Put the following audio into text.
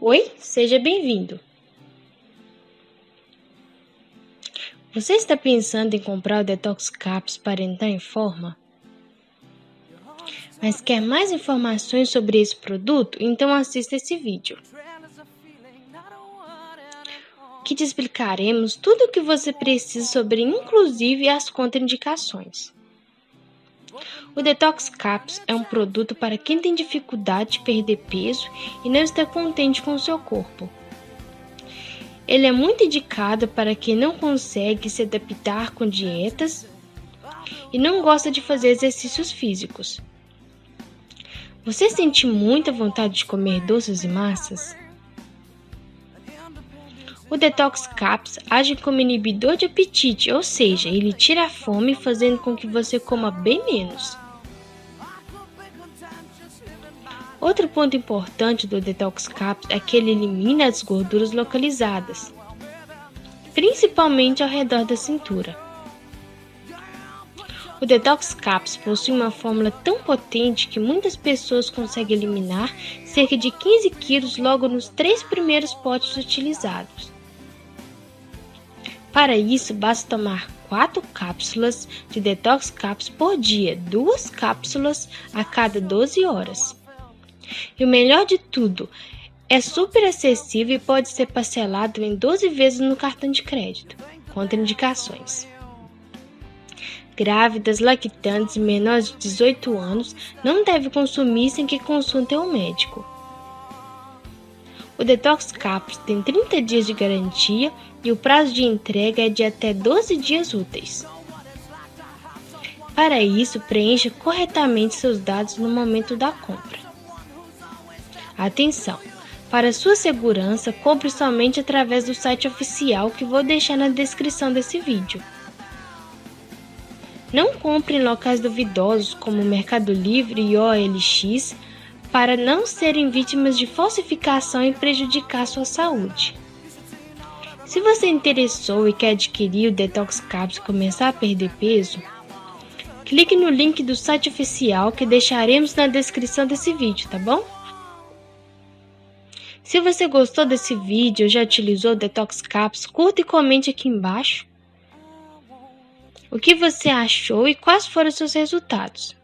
Oi, seja bem-vindo. Você está pensando em comprar o Detox Caps para entrar em forma? Mas quer mais informações sobre esse produto? Então assista esse vídeo, que te explicaremos tudo o que você precisa sobre, inclusive as contraindicações. O Detox Caps é um produto para quem tem dificuldade de perder peso e não está contente com o seu corpo. Ele é muito indicado para quem não consegue se adaptar com dietas e não gosta de fazer exercícios físicos. Você sente muita vontade de comer doces e massas? O Detox Caps age como inibidor de apetite, ou seja, ele tira a fome fazendo com que você coma bem menos. Outro ponto importante do Detox Caps é que ele elimina as gorduras localizadas, principalmente ao redor da cintura. O Detox Caps possui uma fórmula tão potente que muitas pessoas conseguem eliminar cerca de 15 quilos logo nos 3 primeiros potes utilizados. Para isso, basta tomar 4 cápsulas de Detox Caps por dia, 2 cápsulas a cada 12 horas. E o melhor de tudo, é super acessível e pode ser parcelado em 12 vezes no cartão de crédito, contraindicações. Grávidas, lactantes e menores de 18 anos não devem consumir sem que consultem um médico. O Detox Caps tem 30 dias de garantia e o prazo de entrega é de até 12 dias úteis. Para isso, preencha corretamente seus dados no momento da compra. Atenção! Para sua segurança, compre somente através do site oficial que vou deixar na descrição desse vídeo. Não compre em locais duvidosos como Mercado Livre e OLX para não serem vítimas de falsificação e prejudicar sua saúde. Se você interessou e quer adquirir o Detox Caps e começar a perder peso, clique no link do site oficial que deixaremos na descrição desse vídeo, tá bom? Se você gostou desse vídeo ou já utilizou o Detox Caps, curta e comente aqui embaixo o que você achou e quais foram os seus resultados.